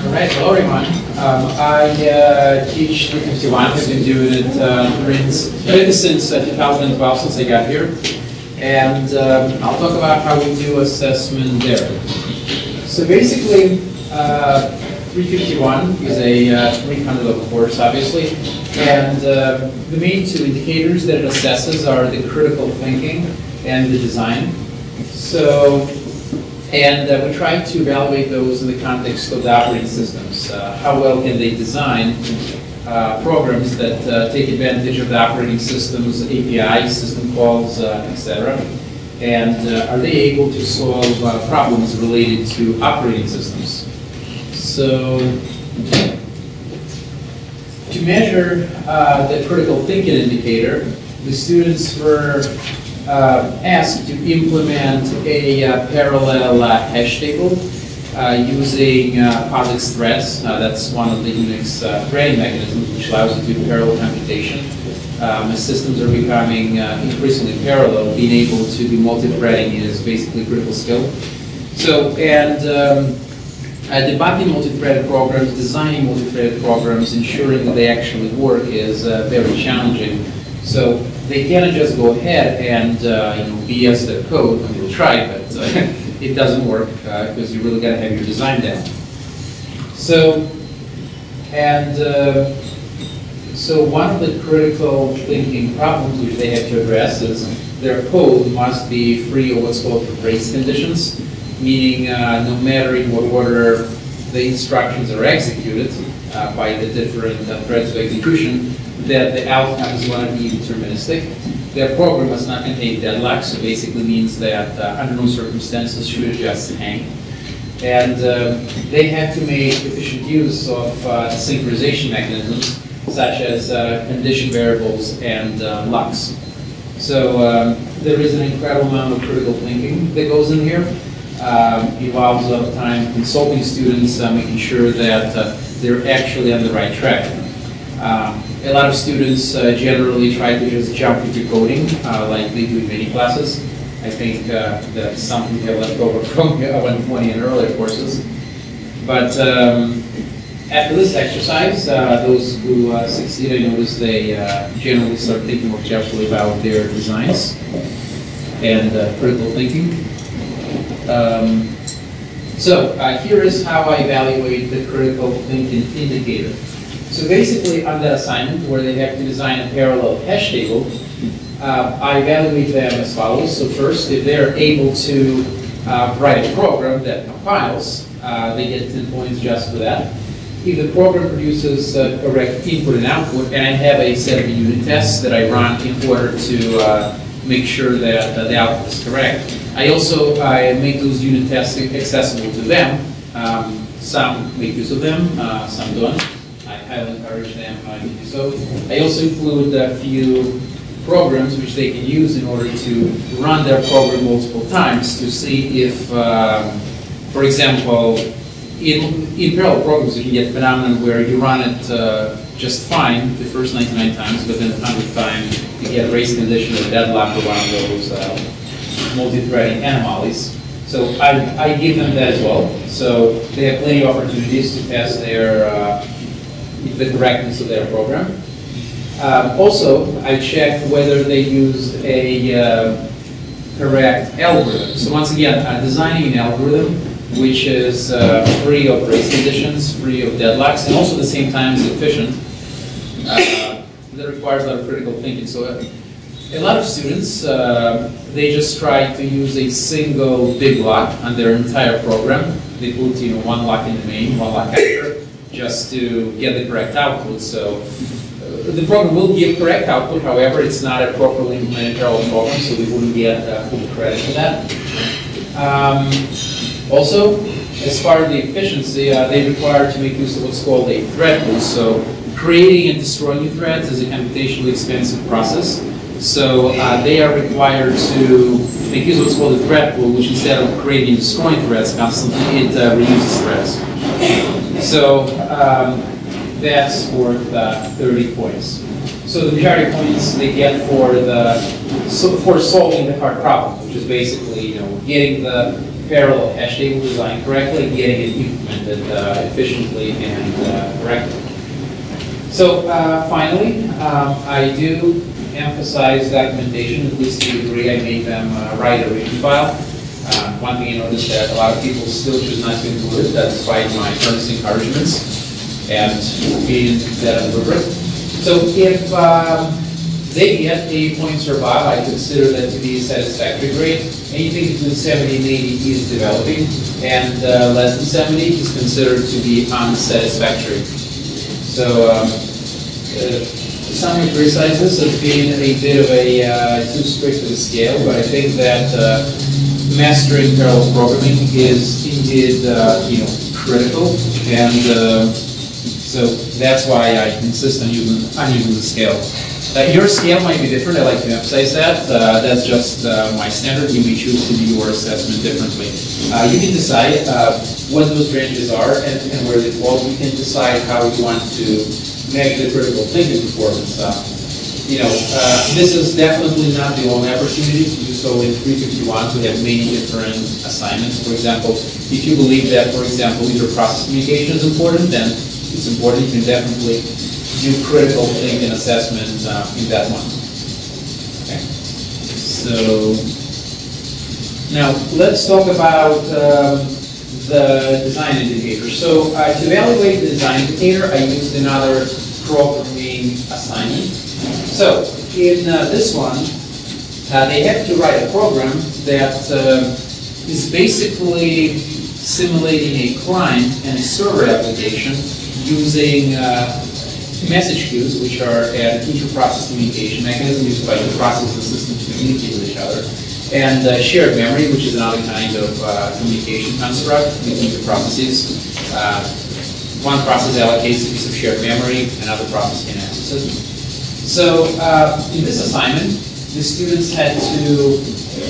All right, hello everyone. I teach 351. I've been doing it since 2012, since I got here. And I'll talk about how we do assessment there. So basically, 351 is a 300 level course, obviously. And the main two indicators that it assesses are the critical thinking and the design. So, we try to evaluate those in the context of the operating systems. How well can they design programs that take advantage of the operating systems, APIs, system calls, etc. And are they able to solve problems related to operating systems? So, to measure the critical thinking indicator, the students were asked to implement a parallel hash table using POSIX threads. That's one of the Unix threading mechanisms which allows you to do parallel computation. As systems are becoming increasingly parallel, being able to do multi-threading is basically a critical skill. So, debugging multi-threaded programs, designing multi-threaded programs, ensuring that they actually work is very challenging. So they cannot just go ahead and BS their code. I mean, we'll try, but it doesn't work because you really got to have your design down. So, so one of the critical thinking problems which they have to address is their code must be free of what's called race conditions, meaning no matter in what order the instructions are executed by the different threads of execution, that the outcome is going to be deterministic. Their program must not contain deadlocks, so basically means that under no circumstances should it just hang. And they have to make efficient use of synchronization mechanisms, such as condition variables and locks. So there is an incredible amount of critical thinking that goes in here. Involves a lot of time consulting students, making sure that they're actually on the right track. A lot of students generally try to just jump into coding, like they do in many classes. I think that's something we have left over from 120 and earlier courses. But after this exercise, those who succeed, I notice they generally start thinking more carefully about their designs and critical thinking. Here is how I evaluate the critical thinking indicator. So basically on that assignment where they have to design a parallel hash table, I evaluate them as follows. So first, if they're able to write a program that compiles, they get 10 points just for that. If the program produces correct input and output, and I have a set of unit tests that I run in order to make sure that the output is correct. I make those unit tests accessible to them. Some make use of them, some don't. I highly encourage them to do so. I also include a few programs which they can use in order to run their program multiple times to see if, for example, in parallel programs you can get phenomenon where you run it just fine the first 99 times, but then the 100th time you get a race condition or deadlock or one of those multi-threading anomalies. So I give them that as well. So they have plenty of opportunities to test the correctness of their program. Also, I check whether they used a correct algorithm. So once again, I'm designing an algorithm which is free of race conditions, free of deadlocks, and also at the same time is efficient. That requires a lot of critical thinking. So a lot of students, they just try to use a single big lock on their entire program. They put one lock in the main, one lock after, just to get the correct output. So the program will give correct output, however, it's not a properly implemented parallel program, so we wouldn't get full credit for that. Also, as part of the efficiency, they require to make use of what's called a thread pool. So creating and destroying new threads is a computationally expensive process. So they are required to make use of what's called a thread pool, which instead of creating and destroying threads constantly, it reuses threads. So that's worth 30 points. So the majority of points they get for solving the hard problem, which is basically getting the parallel hash table design correctly, getting it implemented efficiently and correctly. So finally, I do emphasize documentation, at least to the degree I make them write a written file. One thing I noticed that a lot of people still choose not to include it, despite my earnest encouragements and being that of the rubric. So if they get 80 points or above, I consider that to be a satisfactory grade. Anything between 70 and 80 is developing, and less than 70 is considered to be unsatisfactory. So some would criticize this as being a bit of a too strict of a scale, but I think that mastering parallel programming is indeed critical, and so that's why I insist on using the scale. Your scale might be different, I like to emphasize that. That's just my standard. You may choose to do your assessment differently. You can decide what those ranges are and where they fall. You can decide how you want to measure the critical thinking performance. This is definitely not the only opportunity to do so in 351. We have many different assignments. For example, if you believe that, for example, inter-process communication is important, then it's important. You can definitely do critical thinking assessment in that one. Okay. So now let's talk about the design indicator. So to evaluate the design indicator, I used another programming assignment. So in this one, they have to write a program that is basically simulating a client and a server application using message queues, which are an inter-process communication mechanism used by the processing systems to communicate with each other, and shared memory, which is another kind of communication construct between the processes. One process allocates a piece of shared memory, another process can access it. So in this assignment, the students had to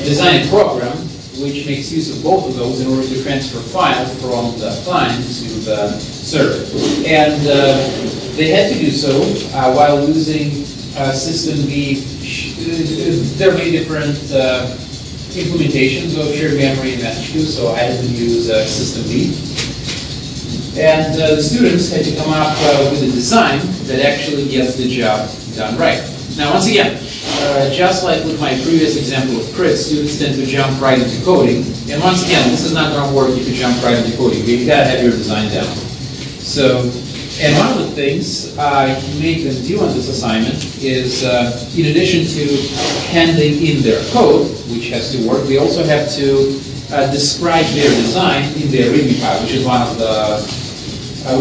design a program which makes use of both of those in order to transfer files from the client to the server. And they had to do so while using System B. There are many different implementations of shared memory and message queues, so I had to use System B. And the students had to come up with a design that actually gets the job done right. Now, once again, just like with my previous example of crit, students tend to jump right into coding. And once again, this is not going to work if you jump right into coding. You've got to have your design down. So, and one of the things I make them do on this assignment is, in addition to handing in their code, which has to work, they also have to describe their design in their README file, which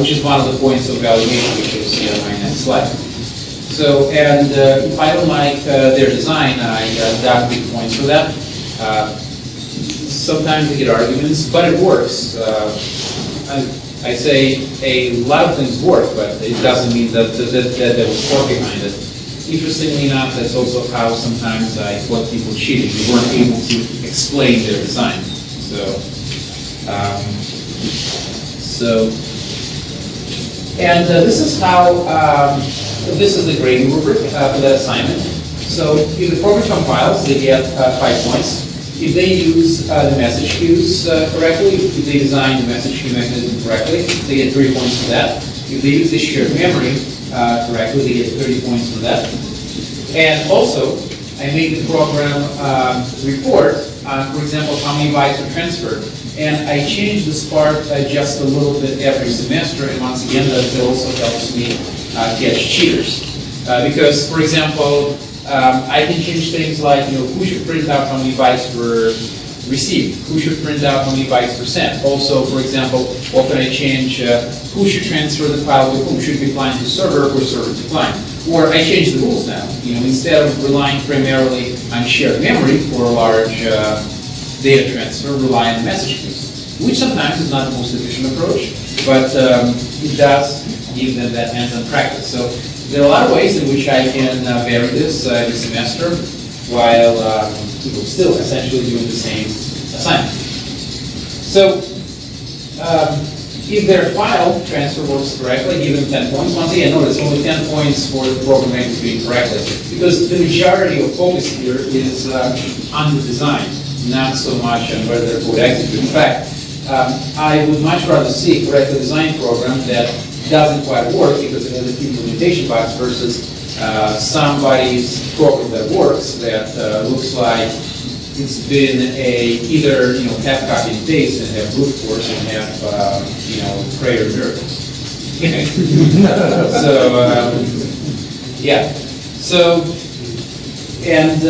is one of the points of evaluation, which you'll see on my next slide. So, and if I don't like their design, I dock big points for that. Sometimes we get arguments, but it works. I say a lot of things work, but it doesn't mean that there was thought behind it. Interestingly enough, that's also how sometimes I thought people cheated. They weren't able to explain their design. And this is how. This is the grading rubric for that assignment. So if the program compiles, they get 5 points. If they use the message queues correctly, if they design the message queue mechanism correctly, they get 3 points for that. If they use the shared memory correctly, they get 30 points for that. And also, I made the program report, for example, how many bytes were transferred. And I changed this part just a little bit every semester, and once again, that also helps me catch cheaters. Because, for example, I can change things like, who should print out how many bytes were received, who should print out how many bytes were sent. Also, for example, often I change who should transfer the file to whom, should be client to server or server to client. Or I change the rules now. Instead of relying primarily on shared memory for a large data transfer, rely on message queues, which sometimes is not the most efficient approach, but it does give them that hands-on practice. So there are a lot of ways in which I can vary this semester while still essentially doing the same assignment. So if their file transfer works correctly, give them 10 points. Once again, notice only 10 points for the program executing correctly, because the majority of focus here is on the design, not so much on whether they're code execute. In fact, I would much rather see a correctly designed program that doesn't quite work because it has a few implementation bugs versus somebody's program that works that looks like it's been either have copy and paste and have brute force and have prayer miracles. So yeah. So and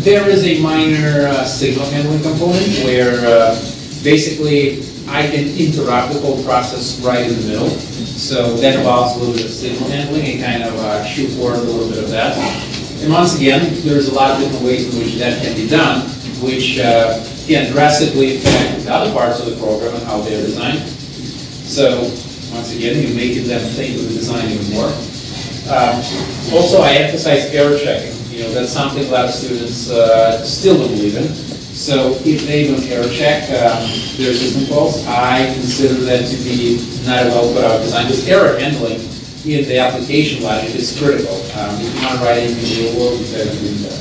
there is a minor signal handling component where basically I can interrupt the whole process right in the middle. So that involves a little bit of signal handling and kind of shoehorn a little bit of that. And once again, there's a lot of different ways in which that can be done, which can drastically affect the other parts of the program and how they're designed. So once again, you're making them think of the design even more. Also, I emphasize error checking. That's something a lot of students still don't believe in. So if they don't error check their system calls, I consider that to be not a well put out design. Because error handling in the application logic is critical. If you want to write anything in the real world, you better do that.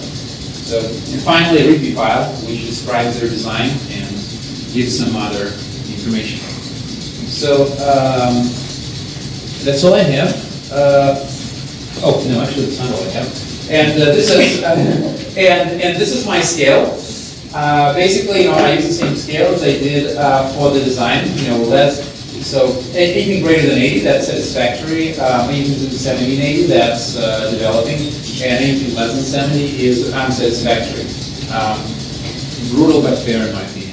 So, and finally, a README file, which describes their design and gives some other information. So that's all I have. Oh no, actually, that's not all I have. And this is and this is my scale. Basically, I use the same scale as I did for the design. So anything greater than 80, that's satisfactory. Anything to 70 and 80, that's developing, and anything less than 70 is unsatisfactory. Brutal but fair in my opinion.